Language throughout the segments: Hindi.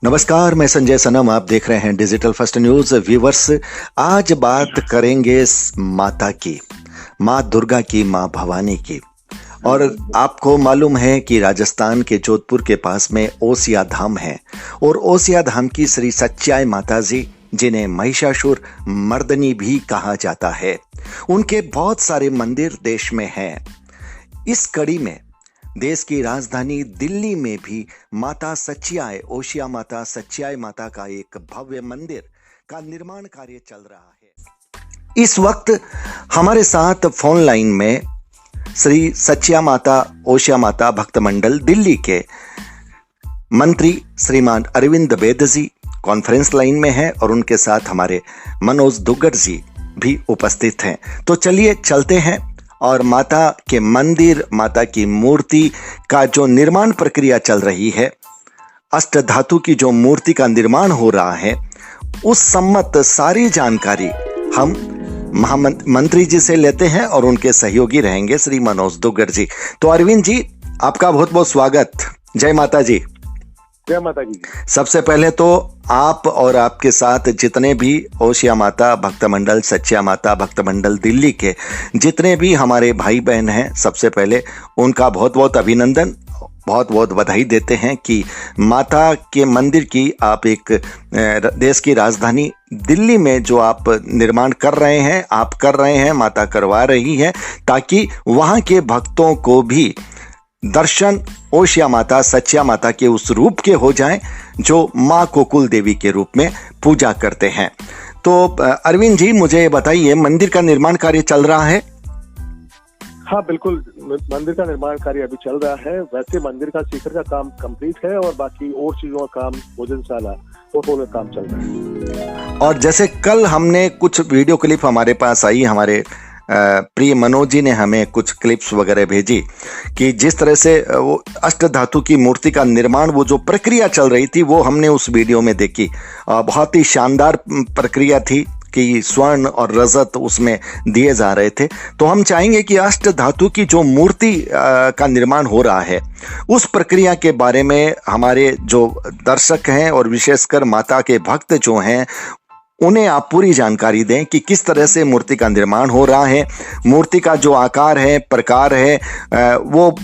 नमस्कार, मैं संजय सनम। आप देख रहे हैं डिजिटल फर्स्ट न्यूज। व्यूवर्स, आज बात करेंगे माता की, माँ दुर्गा की, माँ भवानी की। और आपको मालूम है कि राजस्थान के जोधपुर के पास में ओसिया धाम है और ओसिया धाम की श्री सच्चाई माता जी, जिन्हें महिषासुर मर्दनी भी कहा जाता है, उनके बहुत सारे मंदिर देश में हैं। इस कड़ी में देश की राजधानी दिल्ली में भी माता सच्चियाई, ओसिया माता सच्चियाई माता का एक भव्य मंदिर का निर्माण कार्य चल रहा है। इस वक्त हमारे साथ फोन लाइन में श्री सच्चिया माता ओसिया माता भक्त मंडल दिल्ली के मंत्री श्रीमान अरविंद वैद्य जी कॉन्फ्रेंस लाइन में है और उनके साथ हमारे मनोज दुग्गड़ जी भी उपस्थित हैं। तो चलिए चलते हैं और माता के मंदिर, माता की मूर्ति का जो निर्माण प्रक्रिया चल रही है, अष्ट धातु की जो मूर्ति का निर्माण हो रहा है, उस सम्मत सारी जानकारी हम महामंत्री जी से लेते हैं और उनके सहयोगी रहेंगे श्री मनोज दुग्गड़ जी। तो अरविंद जी, आपका बहुत बहुत स्वागत। जय माता जी। जय माता जी। सबसे पहले तो आप और आपके साथ जितने भी ओसिया माता भक्त मंडल, सच्चिया माता भक्त मंडल दिल्ली के जितने भी हमारे भाई बहन हैं, सबसे पहले उनका बहुत बहुत अभिनंदन, बहुत बहुत बधाई देते हैं कि माता के मंदिर की आप एक देश की राजधानी दिल्ली में जो आप निर्माण कर रहे हैं, आप कर रहे हैं, माता करवा रही है, ताकि वहाँ के भक्तों को भी दर्शन ओसिया माता सच्चिया माता के उस रूप के हो जाएं जो माँ को कुल देवी के रूप में पूजा करते हैं। तो अरविंद जी, मुझे बताइए, मंदिर का निर्माण कार्य चल रहा है? हाँ बिल्कुल, मंदिर का निर्माण कार्य अभी चल रहा है। वैसे मंदिर का शिखर का काम कंप्लीट है और बाकी और चीजों का काम, भोजनशाला और काम चल रहा है। और जैसे कल हमने कुछ वीडियो क्लिप हमारे पास आई, हमारे प्रिय मनोज जी ने हमें कुछ क्लिप्स वगैरह भेजी कि जिस तरह से वो अष्ट धातु की मूर्ति का निर्माण, वो जो प्रक्रिया चल रही थी, वो हमने उस वीडियो में देखी। बहुत ही शानदार प्रक्रिया थी कि स्वर्ण और रजत उसमें दिए जा रहे थे। तो हम चाहेंगे कि अष्ट धातु की जो मूर्ति का निर्माण हो रहा है, उस प्रक्रिया के बारे में हमारे जो दर्शक हैं और विशेषकर माता के भक्त जो हैं, उन्हें आप पूरी जानकारी दें कि किस तरह से मूर्ति का निर्माण हो रहा है। मूर्ति का जो आकार है, प्रकार है, वो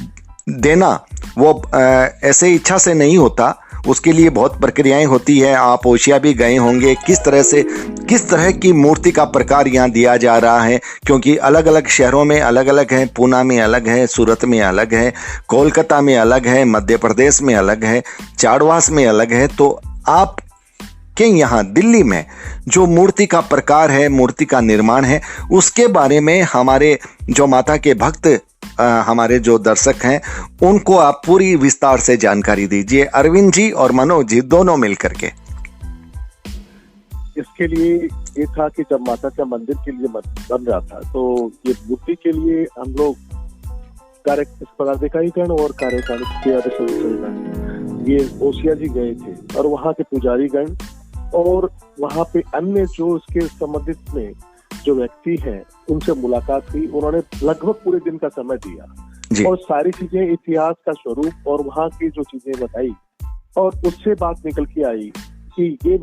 देना वो ऐसे इच्छा से नहीं होता, उसके लिए बहुत प्रक्रियाएं होती है। आप ओसिया भी गए होंगे, किस तरह की मूर्ति का प्रकार यहाँ दिया जा रहा है, क्योंकि अलग अलग शहरों में अलग अलग है। पूना में अलग है, सूरत में अलग है, कोलकाता में अलग है, मध्य प्रदेश में अलग है, चाड़वास में अलग है। तो आप कि यहाँ दिल्ली में जो मूर्ति का प्रकार है, मूर्ति का निर्माण है, उसके बारे में हमारे जो माता के भक्त, हमारे जो दर्शक हैं, उनको आप पूरी विस्तार से जानकारी दीजिए, अरविंद जी और मनोज जी दोनों मिलकर के। इसके लिए ये था कि जब माता का मंदिर के लिए बन रहा था, तो ये मूर्ति के लिए हम लोग पदाधिकारीगण और कार्यकारिणी ये ओसिया जी गए थे और वहाँ के पुजारीगण और वहाँ पे अन्य जो इसके संबंधित में जो व्यक्ति हैं, उनसे मुलाकात हुई। उन्होंने लगभग पूरे दिन का समय दिया और सारी चीजें, इतिहास का स्वरूप और वहाँ की जो चीजें बताई, और उससे बात निकल के आई कि ये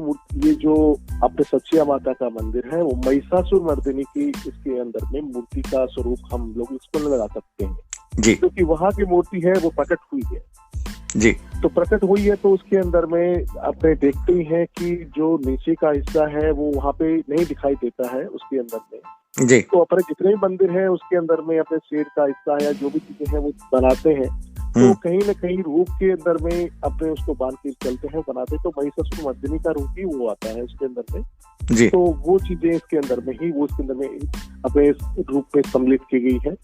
जो अपने सच्चिया माता का मंदिर है, वो महिषासुर मर्दिनी की इसके अंदर में मूर्ति का स्वरूप हम लोग इसको लगा सकते हैं जी, क्योंकि वहाँ की मूर्ति है वो प्रकट हुई है जी। तो प्रकट हुई है, तो उसके अंदर में अपने देखते ही हैं कि जो नीचे का हिस्सा है वो वहाँ पे नहीं दिखाई देता है उसके अंदर में जी। तो अपने जितने भी मंदिर हैं उसके अंदर में अपने शेर का हिस्सा या जो भी चीजें हैं वो बनाते हैं, तो कहीं न कहीं रूप के अंदर में अपने उसको बांध के चलते हैं, बनाते, तो महिषासुर मर्दिनी का रूप ही वो आता है उसके अंदर में जी। तो वो चीजें इसके अंदर में ही, वो इसके अंदर में अपने रूप में सम्मिलित की गई है।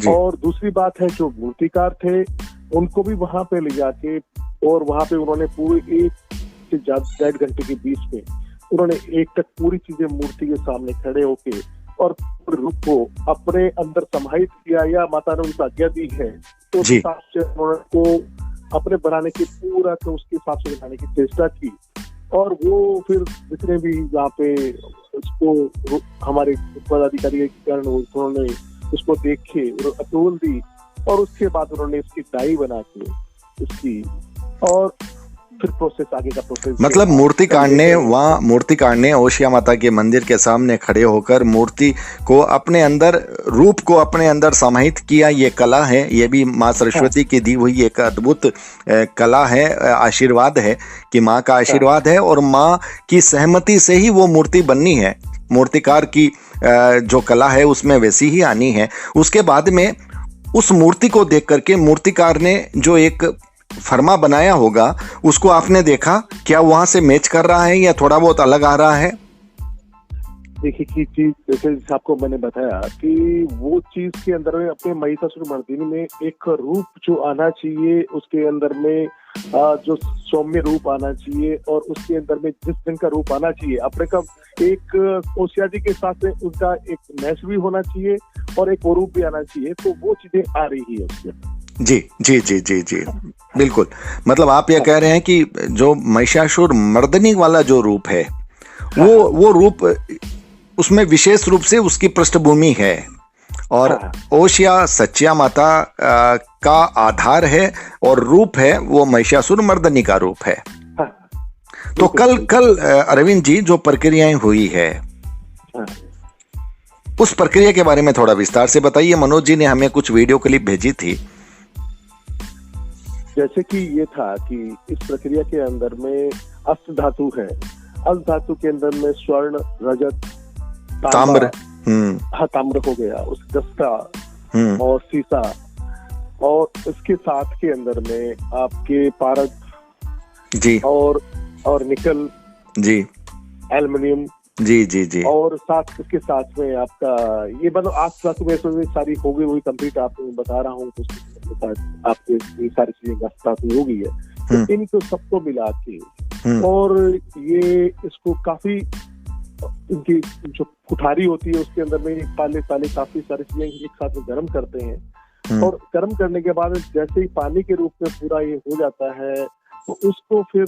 और दूसरी बात है, जो मूर्तिकार थे उनको भी वहां पे ले जाके, और वहां पे उन्होंने पूरे 1 से 1.5 घंटे के बीच में उन्होंने एक तक पूरी चीजें मूर्ति के सामने खड़े होके और रूप को अपने अंदर समाहित किया, या माता ने उनको आज्ञा दी है तो उस हिसाब से उन्होंने को अपने बनाने की पूरा तो उसके हिसाब से बनाने की चेष्टा की। और वो फिर जितने भी यहाँ पे उसको हमारे पदाधिकारी उन्होंने उसको देखे, अप्रूवल दी, और उसके बाद उन्होंने इसकी डाई बना के उसकी, और फिर प्रोसेस, आगे का प्रोसेस। मतलब मूर्तिकार ने ओशिया माता के मंदिर के सामने खड़े होकर मूर्ति को अपने अंदर, रूप को अपने अंदर समाहित किया। ये कला है, ये भी माँ सरस्वती की दी हुई एक अद्भुत कला है, आशीर्वाद है कि माँ का आशीर्वाद है और माँ की सहमति से ही वो मूर्ति बननी है। मूर्तिकार की जो कला है उसमें वैसी ही आनी है। उसके बाद में उस मूर्ति को देख करके मूर्तिकार ने जो एक फर्मा बनाया होगा उसको आपने देखा, क्या वहां से मैच कर रहा है या थोड़ा बहुत अलग आ रहा है? देखिए कि चीज जैसे आपको मैंने बताया कि वो चीज के अंदर में अपने महिषासुरमर्दिनी में एक रूप जो आना चाहिए, उसके अंदर में जो सौम्य रूप आना चाहिए और उसके अंदर में जिस दिन का रूप आना चाहिए, अपने का एक ओसिया जी के साथ में उनका एक मैच भी होना चाहिए और एक वो रूप भी आना चाहिए। तो वो चीजें आ रही है उसके अंदर। जी जी जी जी जी बिल्कुल। मतलब आप ये कह रहे हैं कि जो महिषासुर मर्दनी वाला जो रूप है वो रूप उसमें विशेष रूप से उसकी पृष्ठभूमि है और ओशिया सच्चिया माता का आधार है और रूप है वो महिषासुर मर्दनी का रूप है। तो कल अरविंद जी जो प्रक्रियाएं हुई है उस प्रक्रिया के बारे में थोड़ा विस्तार से बताइए। मनोज जी ने हमें कुछ वीडियो क्लिप भेजी थी। जैसे कि ये था कि इस प्रक्रिया के अंदर में अष्ट धातु है, अष्ट धातु के अंदर में स्वर्ण, रजत, ताम्र, ताम्र हो गया, उस दस्ता और सीसा, और इसके साथ के अंदर में आपके पारद जी और निकल जी, एल्युमिनियम जी जी जी, और साथ इसके साथ में आपका ये मतलब आस पास में सारी हो गई वही कंप्लीट आपको बता रहा हूँ। आपके ये सारी चीजें हो गई है। तो इनको सबको मिला के और ये इसको काफी इनकी जो कुठारी होती है उसके अंदर में पाले काफी सारी चीजें एक साथ में गर्म करते हैं और गर्म करने के बाद जैसे ही पानी के रूप में पूरा ये हो जाता है तो उसको फिर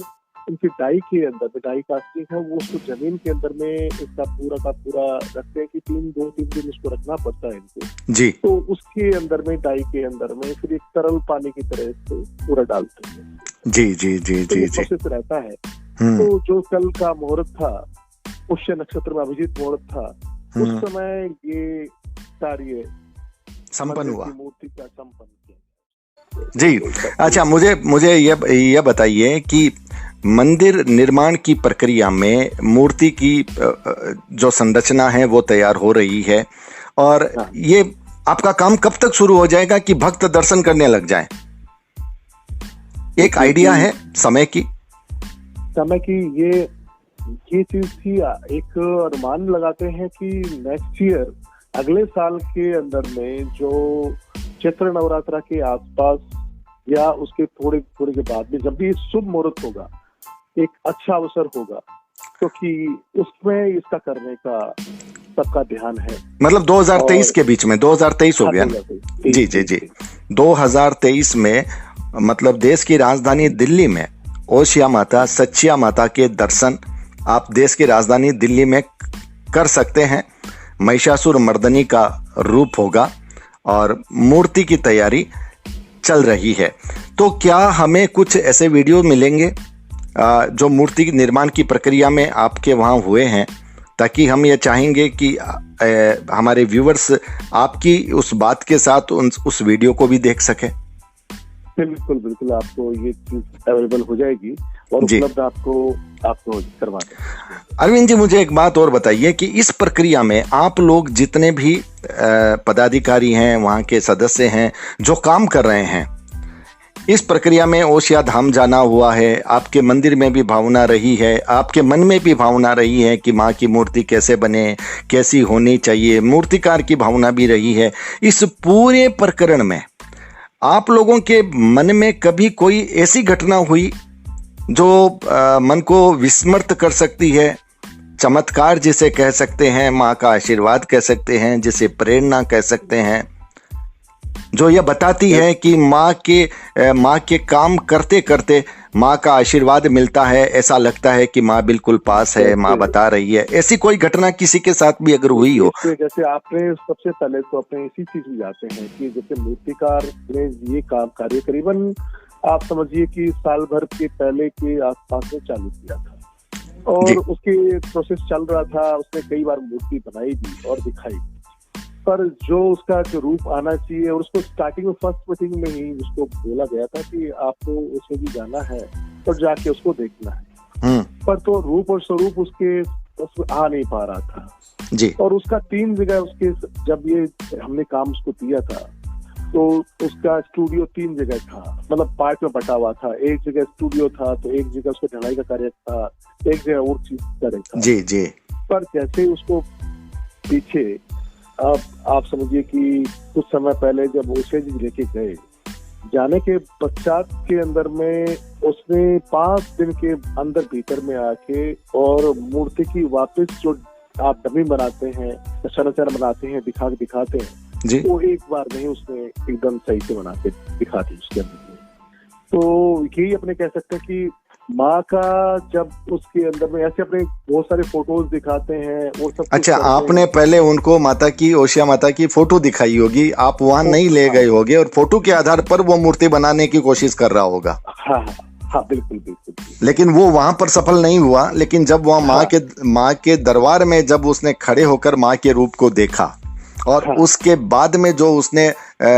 उनकी डाई के अंदर में, डाई कास्टिंग है वो उसको जमीन के अंदर में इसका पूरा का पूरा रखते हैं कि 2-3 दिन इसको रखना पड़ता है इनको जी। तो उसके अंदर में डाई के अंदर में फिर एक तरल पानी की तरह इसको पूरा डालते हैं जी जी जी तो जी जी प्रोसेस रहता है। तो जो कल का मुहूर्त था, पुष्य नक्षत्र में अभिजीत मुहूर्त था, उस समय ये कार्य संपन्न हुआ, मूर्ति का संपन्न किया जी। अच्छा, मुझे ये बताइए कि मंदिर निर्माण की प्रक्रिया में मूर्ति की जो संरचना है वो तैयार हो रही है और ये आपका काम कब तक शुरू हो जाएगा कि भक्त दर्शन करने लग जाएं? एक आइडिया है समय की? ये चीज थी, एक अनुमान लगाते हैं कि नेक्स्ट ईयर, अगले साल के अंदर में जो चैत्र नवरात्रा के आसपास या उसके थोड़े के बाद में जब भी शुभ मुहूर्त होगा, एक अच्छा अवसर होगा, क्योंकि उसमें इसका करने का सबका ध्यान है। मतलब 2023 के बीच में, 2023 हो गया ना? जी जी जी, 2023 में मतलब देश की राजधानी दिल्ली में ओशिया माता, सच्चिया माता के दर्शन आप देश की राजधानी दिल्ली में कर सकते हैं। महिषासुर मर्दनी का रूप होगा और मूर्ति की तैयारी चल रही है। तो क्या हमें कुछ ऐसे वीडियो मिलेंगे जो मूर्ति निर्माण की प्रक्रिया में आपके वहाँ हुए हैं, ताकि हम ये चाहेंगे कि हमारे व्यूवर्स आपकी उस बात के साथ उस वीडियो को भी देख सकें? बिल्कुल आपको ये चीज अवेलेबल हो जाएगी और उपलब्ध आपको करवा दें। अरविंद जी, मुझे एक बात और बताइए कि इस प्रक्रिया में आप लोग जितने भी पदाधिकारी हैं, वहाँ के सदस्य हैं जो काम कर रहे हैं, इस प्रक्रिया में ओशिया धाम जाना हुआ है, आपके मंदिर में भी भावना रही है, आपके मन में भी भावना रही है कि माँ की मूर्ति कैसे बने, कैसी होनी चाहिए, मूर्तिकार की भावना भी रही है। इस पूरे प्रकरण में आप लोगों के मन में कभी कोई ऐसी घटना हुई जो मन को विस्मृत कर सकती है, चमत्कार जिसे कह सकते हैं, माँ का आशीर्वाद कह सकते हैं, जिसे प्रेरणा कह सकते हैं, जो यह बताती है कि माँ के काम करते करते माँ का आशीर्वाद मिलता है, ऐसा लगता है कि माँ बिल्कुल पास है, माँ बता रही है? ऐसी कोई घटना किसी के साथ भी अगर हुई हो? जैसे आपने सबसे पहले तो अपने इसी चीज में जाते हैं कि जैसे मूर्तिकार ने ये काम कार्य करीबन आप समझिए कि साल भर के पहले के आसपास में चालू किया था और उसके प्रोसेस चल रहा था। उसने कई बार मूर्ति बनाई भी और दिखाई भी, पर जो उसका जो रूप आना चाहिए, और उसको स्टार्टिंग में फर्स्ट मीटिंग में ही उसको बोला गया था कि आपको उसमें भी जाना है और जाके उसको देखना है, पर तो रूप और स्वरूप उसके उसमें आ नहीं पा रहा था जी। और उसका 3 जगह उसके, जब ये हमने काम उसको दिया था तो उसका स्टूडियो 3 जगह था, मतलब पार्ट में बटा हुआ था। एक जगह स्टूडियो था तो एक जगह उसको ढलाई का कार्य था, एक जगह और चीज कार्य था जी जी। पर जैसे उसको पीछे, अब आप समझिए कि कुछ समय पहले जब ओशे जी लेके गए, जाने के पश्चात के अंदर में उसने 5 दिन के अंदर भीतर में आके और मूर्ति की वापस जो आप डमी बनाते हैं, संरचना बनाते हैं, दिखाते हैं जी। वो एक बार नहीं उसने एकदम सही से बना के दिखा दी उसके अंदर। तो यही अपने कह सकते हैं कि माँ का जब उसके अंदर में ऐसे अपने बहुत सारे फोटोज दिखाते हैं वो सब। अच्छा, आपने पहले उनको माता की, ओशिया माता की फोटो दिखाई होगी, आप वहां नहीं ले गए होगे और फोटो के आधार पर वो मूर्ति बनाने की कोशिश कर रहा होगा। हाँ हाँ बिल्कुल बिल्कुल। लेकिन वो वहां पर सफल नहीं हुआ। लेकिन जब वहां माँ के दरबार में जब उसने खड़े होकर माँ के रूप को देखा और उसके बाद में जो उसने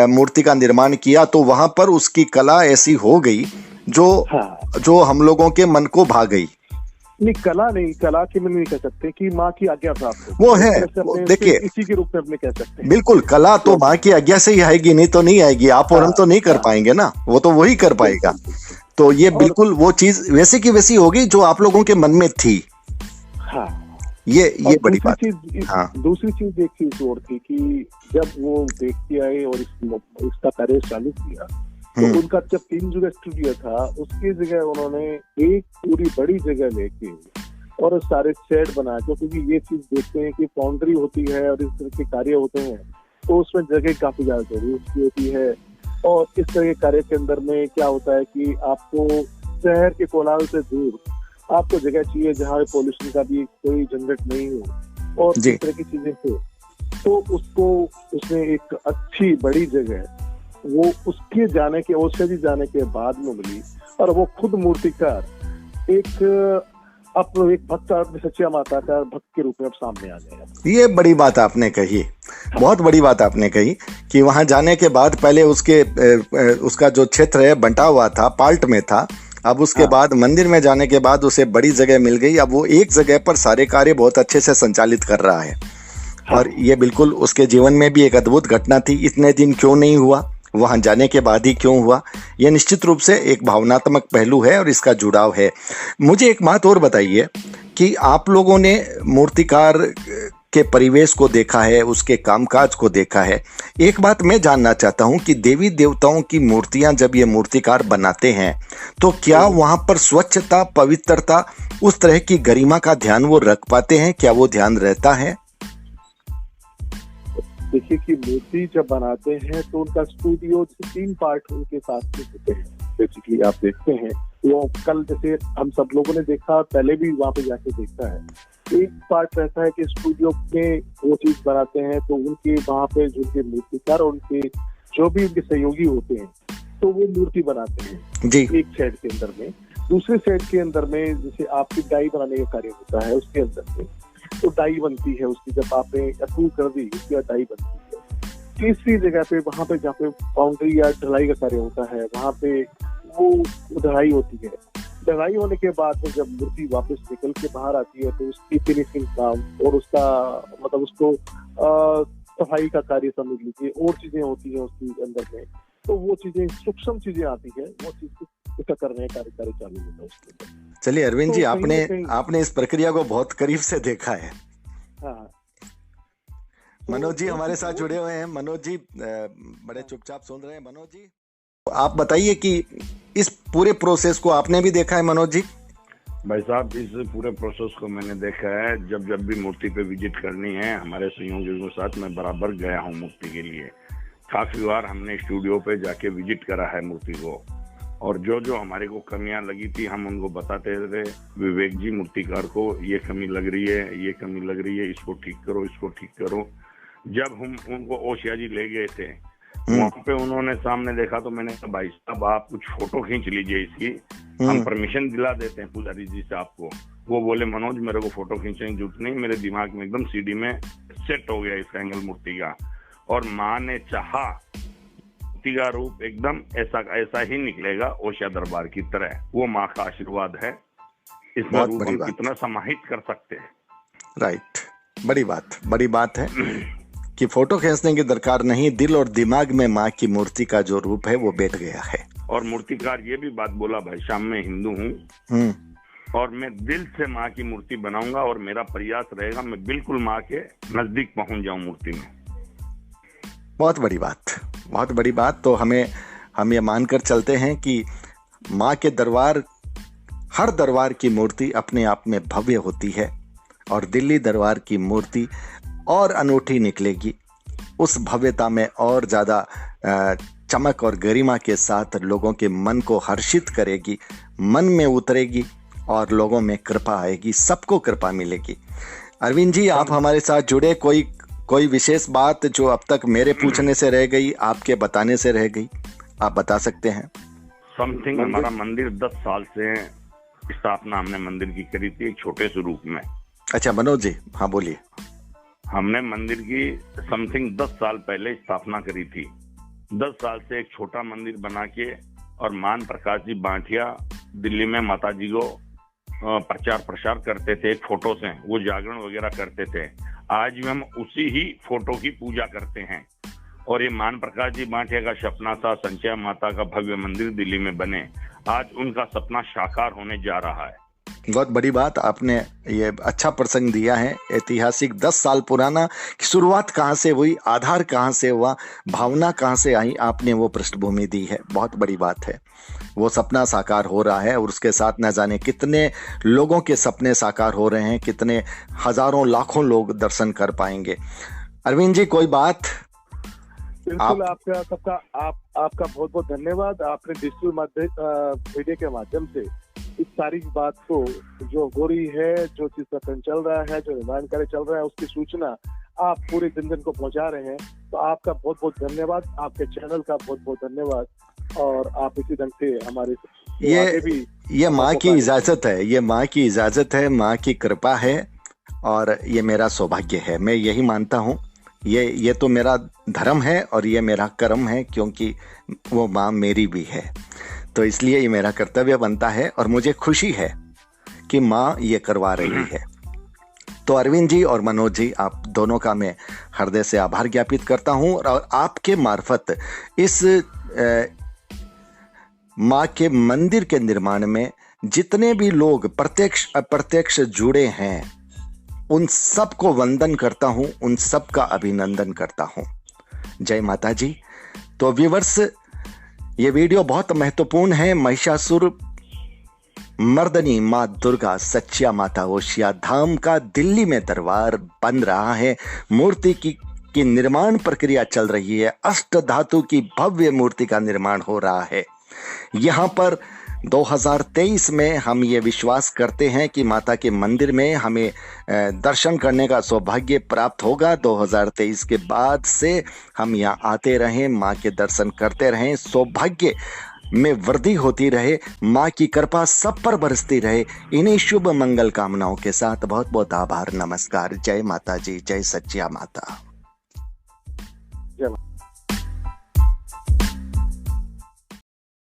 मूर्ति का निर्माण किया, तो वहां पर उसकी कला ऐसी हो गई जो हम लोगों के मन को भा गई। नहीं, कला नहीं, कला की मैं नहीं कह सकते कि माँ की आज्ञा प्राप्त वो है, देखिए इसी के रूप में अपने कह सकते हैं। बिल्कुल, कला तो माँ की आज्ञा से ही आएगी, नहीं तो नहीं आएगी। आप और हम तो नहीं कर पाएंगे ना, वो तो वही कर पाएगा। तो ये बिल्कुल वो चीज वैसे की वैसी होगी जो आप लोगों के मन में थी। हाँ, ये बड़ी बात। हाँ, दूसरी चीज एक चीज और थी कि जब वो देख के आए और इसका कार्य चालू किया तो उनका जब 3 जगह स्टूडियो था, उसकी जगह उन्होंने एक पूरी बड़ी जगह लेके और सारे सेट बना के, क्योंकि ये चीज देखते हैं कि फाउंड्री होती है और इस तरह के कार्य होते हैं तो उसमें जगह काफी ज्यादा जरूरी होती है। और इस तरह के कार्य के अंदर में क्या होता है कि आपको शहर के कोलाहल से दूर आपको जगह चाहिए जहाँ पॉल्यूशन का भी कोई झंझट नहीं हो और इस तरह की चीजें हो। तो उसको उसने एक अच्छी बड़ी जगह वो उसके जाने के, ओशे जी जाने के बाद में मिली और वो खुद मूर्तिकार एक भक्त, अपनी सच्ची माता का भक्त के रूप में अब सामने आ गया। ये बड़ी बात आपने कही, बहुत बड़ी बात आपने कही कि वहां जाने के बाद पहले उसका जो क्षेत्र है बंटा हुआ था, पार्ट में था। अब उसके बाद मंदिर में जाने के बाद उसे बड़ी जगह मिल गई। अब वो एक जगह पर सारे कार्य बहुत अच्छे से संचालित कर रहा है। और ये बिल्कुल उसके जीवन में भी एक अद्भुत घटना थी। इतने दिन क्यों नहीं हुआ, वहां जाने के बाद ही क्यों हुआ, यह निश्चित रूप से एक भावनात्मक पहलू है और इसका जुड़ाव है। मुझे एक बात और बताइए कि आप लोगों ने मूर्तिकार के परिवेश को देखा है, उसके कामकाज को देखा है। एक बात मैं जानना चाहता हूं कि देवी देवताओं की मूर्तियां जब ये मूर्तिकार बनाते हैं तो क्या वहां पर स्वच्छता, पवित्रता, उस तरह की गरिमा का ध्यान वो रख पाते हैं? क्या वो ध्यान रहता है? देखिए कि मूर्ति जब बनाते हैं तो उनका स्टूडियो 3 पार्ट उनके साथ में होते हैं। बेसिकली आप देखते हैं वो कल जैसे हम सब लोगों ने देखा, पहले भी वहां पे जाके देखा है, एक पार्ट रहता है कि स्टूडियो में वो चीज बनाते हैं तो उनके वहां पे जो उनके मूर्तिकार और उनके जो भी उनके सहयोगी होते हैं तो वो मूर्ति बनाते हैं जी। एक सेट के अंदर में, दूसरे सेट के अंदर में जैसे आपकी डाई बनाने का कार्य होता है उसके अंदर में, तो डाई बनती है उसकी, जब आपने अप्रूव कर दी उसकी डाई बनती है। तीसरी जगह पे वहां पे जहाँ पे बाउंड्री या ढलाई का कार्य होता है वहां पे वो ढलाई होती है। ढलाई होने के बाद में जब मूर्ति वापस निकल के बाहर आती है तो उसकी फिनिशिंग काम और उसका मतलब उसको सफाई का कार्य समझ लीजिए, और चीजें होती है उसके अंदर में, तो वो चीजें सूक्ष्म चीजें आती है, वो चीज उसका करने का कार्य चालू होता है उसके अंदर। चलिए अरविंद जी, आपने इस प्रक्रिया को बहुत करीब से देखा है। हाँ, मनोज जी हमारे साथ जुड़े हुए हैं। मनोज जी बड़े चुपचाप सुन रहे हैं। मनोज जी आप बताइए कि इस पूरे प्रोसेस को आपने भी देखा है? मनोज जी भाई साहब, इस पूरे प्रोसेस को मैंने देखा है। जब भी मूर्ति पे विजिट करनी है हमारे सहयोगियों के साथ मैं बराबर गया हूँ मूर्ति के लिए। काफी बार हमने स्टूडियो पे जाके विजिट करा है मूर्ति को, और जो हमारे को कमियां लगी थी हम उनको बताते थे। विवेक जी मूर्तिकार को ये कमी लग रही है, ये कमी लग रही है, इसको ठीक करो, इसको ठीक करो। जब हम उनको ओशिया जी ले गए थे वहां पे उन्होंने सामने देखा तो मैंने कहा भाई साहब आप कुछ फोटो खींच लीजिए इसकी, हम परमिशन दिला देते हैं पुजारी जी से आपको। वो बोले मनोज मेरे को फोटो खींचने की जरूरत नहीं, मेरे दिमाग में एकदम सीडी में सेट हो गया इस एंगल मूर्ति का। और माँ ने चाहा मूर्ति का रूप एकदम ऐसा ही निकलेगा ओशा दरबार की तरह। वो माँ का आशीर्वाद है, इसमें रूप हम कितना समाहित कर सकते हैं। राइट, बड़ी बात है कि फोटो खींचने की दरकार नहीं, दिल और दिमाग में माँ की मूर्ति का जो रूप है वो बैठ गया है। और मूर्तिकार ये भी बात बोला भाई शाम में हिंदू हूँ और मैं दिल से माँ की मूर्ति बनाऊंगा और मेरा प्रयास रहेगा मैं बिल्कुल माँ के नजदीक पहुंच जाऊं मूर्ति में। बहुत बड़ी बात। तो हम ये मानकर चलते हैं कि माँ के दरबार, हर दरबार की मूर्ति अपने आप में भव्य होती है और दिल्ली दरबार की मूर्ति और अनूठी निकलेगी, उस भव्यता में और ज़्यादा चमक और गरिमा के साथ लोगों के मन को हर्षित करेगी, मन में उतरेगी और लोगों में कृपा आएगी, सबको कृपा मिलेगी। अरविंद जी, आप हमारे साथ जुड़े, कोई विशेष बात जो अब तक मेरे पूछने से रह गई, आपके बताने से रह गई, आप बता सकते हैं? समथिंग हमारा मंदिर 10 साल से स्थापना हमने मंदिर की करी थी एक छोटे से रूप में। अच्छा मनोज जी, हाँ बोलिए। हमने मंदिर की समथिंग 10 साल पहले स्थापना करी थी। 10 साल से एक छोटा मंदिर बना के और मान प्रकाश जी बांटिया दिल्ली में माता जी को प्रचार प्रसार करते थे, फोटो से वो जागरण वगैरह करते थे। आज भी हम उसी ही फोटो की पूजा करते हैं और ये मान प्रकाश जी बांटिया का सपना था संचय माता का भव्य मंदिर दिल्ली में बने, आज उनका सपना साकार होने जा रहा है। बहुत बड़ी बात, आपने ये अच्छा प्रसंग दिया है, ऐतिहासिक 10 साल पुराना। शुरुआत कहाँ से हुई, आधार कहाँ से हुआ, भावना कहाँ से आई, आपने वो पृष्ठभूमि दी है, बहुत बड़ी बात है। वो सपना साकार हो रहा है और उसके साथ न जाने कितने लोगों के सपने साकार हो रहे हैं, कितने हजारों लाखों लोग दर्शन कर पाएंगे। अरविंद जी, कोई बात? बिल्कुल, आपका बहुत बहुत धन्यवाद। आपने डिजिटल मीडिया के माध्यम से इस सारी बात को जो हो रही है, जो चीज का चल रहा है, जो निर्माण कार्य चल रहा है, उसकी सूचना आप पूरे जन को पहुंचा रहे हैं, तो आपका बहुत बहुत धन्यवाद। आपके चैनल का बहुत बहुत धन्यवाद। और आप इसी ढंग से हमारे ये माँ की इजाजत है, ये माँ की इजाजत है, माँ की कृपा है और ये मेरा सौभाग्य है। मैं यही मानता हूँ, ये तो मेरा धर्म है और ये मेरा कर्म है, क्योंकि वो माँ मेरी भी है, तो इसलिए ये मेरा कर्तव्य बनता है और मुझे खुशी है कि माँ ये करवा रही है। तो अरविंद जी और मनोज जी, आप दोनों का मैं हृदय से आभार ज्ञापित करता हूँ और आपके मार्फत इस माँ के मंदिर के निर्माण में जितने भी लोग प्रत्यक्ष अप्रत्यक्ष जुड़े हैं, उन सबको वंदन करता हूँ, उन सब का अभिनंदन करता हूँ। जय माता जी। तो व्यूअर्स, ये वीडियो बहुत महत्वपूर्ण है। महिषासुर मर्दनी माँ दुर्गा सच्चिया माता ओशिया धाम का दिल्ली में दरबार बन रहा है। मूर्ति की निर्माण प्रक्रिया चल रही है। अष्ट धातु की भव्य मूर्ति का निर्माण हो रहा है। यहाँ पर 2023 में हम ये विश्वास करते हैं कि माता के मंदिर में हमें दर्शन करने का सौभाग्य प्राप्त होगा। 2023 के बाद से हम यहाँ आते रहें, माँ के दर्शन करते रहें, सौभाग्य में वृद्धि होती रहे, माँ की कृपा सब पर बरसती रहे। इन्हीं शुभ मंगल कामनाओं के साथ बहुत बहुत आभार, नमस्कार। जय माता जी, जय सच्चिया माता। जय माता।